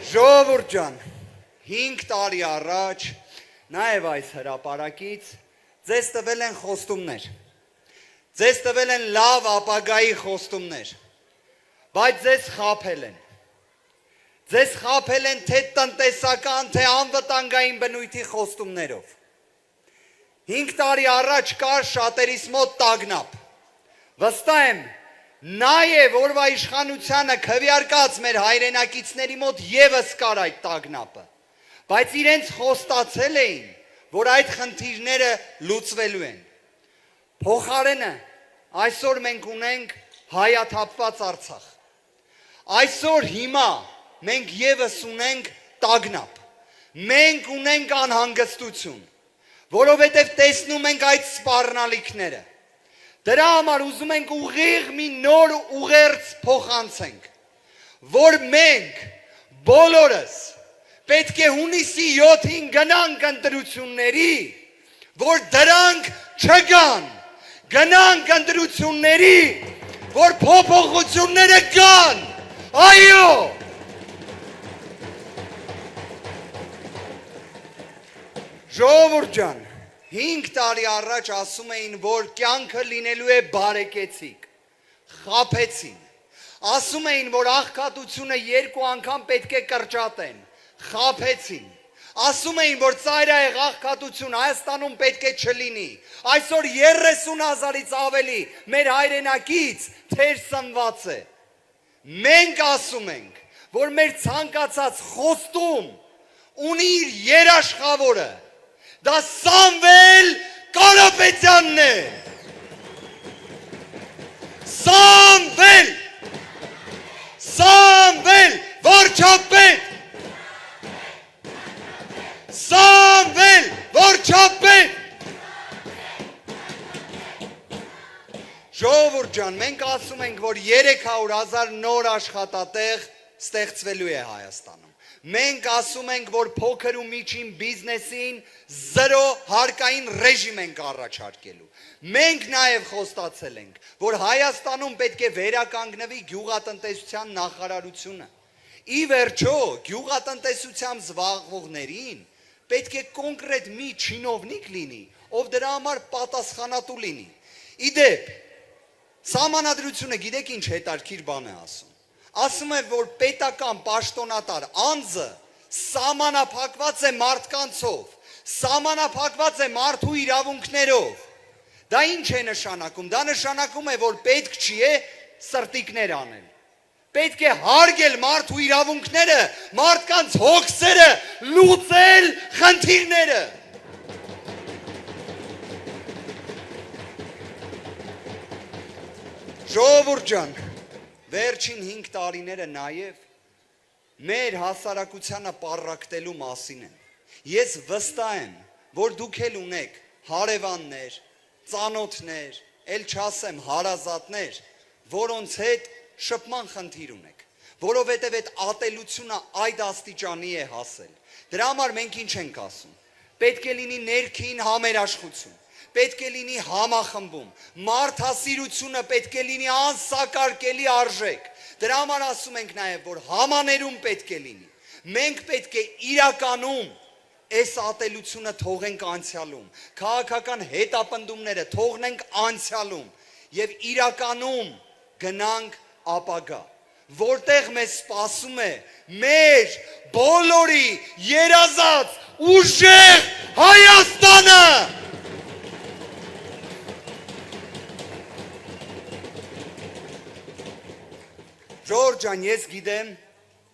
Ժողովուրդ ջան, 5 տարի առաջ նաև այս հրապարակից ձեզ տվել են խոստումներ, ձեզ տվել են լավ ապագայի խոստումներ, բայց ձեզ խաբել են, թե տնտեսական, թե անվտանգային բնույթի խոստումներով, 5 տարի առաջ կար շատերիս մոտ տագնապ, վստահ եմ, նաև օրվա իշխանությանը քվեարկած մեր հայրենակիցների մոտ ևս կար այդ տագնապը, բայց իրենց խոստացել էին, որ այդ խնդիրները լուծվելու են, փոխարենը այսօր մենք ունենք հայաթափված Արցախ, այսօր հիմա մենք ևս ունենք տագնապ, մենք ունենք անհանգստություն, որովհետև տեսնում ենք այդ սպառնալիքները, դրա համար ուզում ենք ուղիղ մի նոր ուղերձ փոխանցենք, որ մենք բոլորս պետք է հունիսի 7-ին գնանք ընտրությունների, որ դրանք չգան, գնանք ընտրությունների, որ փոփոխությունները գան, այո, ժողովուրդ ջան, 5 տարի առաջ ասում էին, որ կյանքը լինելու է բարեկեցիկ, խաբեցին, ասում էին, որ աղքատությունը 2 անգամ պետք է կրճատեն, խաբեցին, ասում էին, որ ծայրահեղ աղքատություն Հայաստանում պետք է չլինի, այսօր 30,000-ից ավելի մեր հայրենակից թեր սնված է, մենք ասում ենք, որ մեր ցանկացած խոստում ունի իր երաշխավորը, դա Սամվել Կարապետյանն է, Սամվել վարչապետ, Սամվել վարչապետ, ժողովուրդ ջան, մենք ասում ենք, որ 300,000 նոր աշխատատեղ ստեղծվելու է Հայաստանում, մենք ասում ենք, որ փոքր ու միջին բիզնեսին 0 հարկային ռեժիմ ենք առաջարկելու, մենք նաև խոստացել ենք, որ Հայաստանում պետք է վերականգնվի գյուղատնտեսության նախարարությունը, ի վերջո գյուղատնտեսությամբ զբաղվողներին պետք է կոնկրետ մի չինովնիկ լինի, ով դրա համար պատասխանատու լինի, իդեպ, Սահմանադրությունը գիտեք ինչ հետարքիր բան է ասում է, որ պետական պաշտոնատար անձը սահմանափակված է մարդկանցով, սահմանափակված է մարդու իրավունքներով, դա ինչ է նշանակում, դա նշանակում է, որ պետք չի է սրտիկներ անել, պետք է հարգել մարդու իրավունքները, մարդկանց հոգսերը, լուծել խնդիրները, ժողովուրդ ջան, վերջին 5 տարիները նաև մեր հասարակությանը պառակտելու մասին են, ես վստահ եմ, որ դուք էլ ունեք հարևաններ, ծանոթներ, էլ չասեմ հարազատներ, որոնց հետ շփման խնդիր ունեք, որովհետև այդ ատելությունը այդ աստիճանի է հասել, դրա համար մենք ինչ ենք ասում, պետք է լինի ներքին համերաշխություն, պետք է լինի համախմբում, մարդասիրությունը պետք է լինի անսակարկելի արժեք, դրա համար ասում ենք նաև, որ համաներում պետք է լինի, մենք պետք է իրականում այս ատելությունը թողենք անցյալում, քաղաքական հետապնդումները թողնենք անցյալում և իրականում գնանք ապագա, որտեղ մեզ սպասում է մեր բոլորի երազած ուժեղ Հայաստանը, Ժողովուրդ ջան, ես գիտեմ,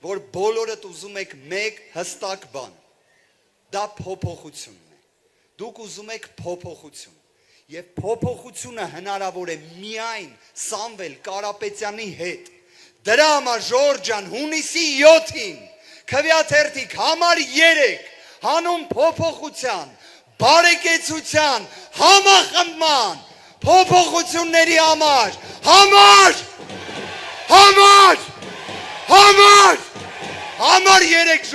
որ բոլորդ ուզում եք մեկ հստակ բան, դա փոփոխությունն է, դուք ուզում եք փոփոխություն, և փոփոխությունը հնարավոր է միայն Սամվել Կարապետյանի հետ, դրա համար ժողովուրդ ջան, հունիսի 7-ին, քվեաթերթիկ համար 3, հանուն փոփոխության, բարեկեցության, համախմբման, փոփոխությունների համար 3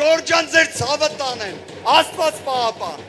ժողովուրդ ջան ձեր ցավը տանեմ, Աստված պահապան։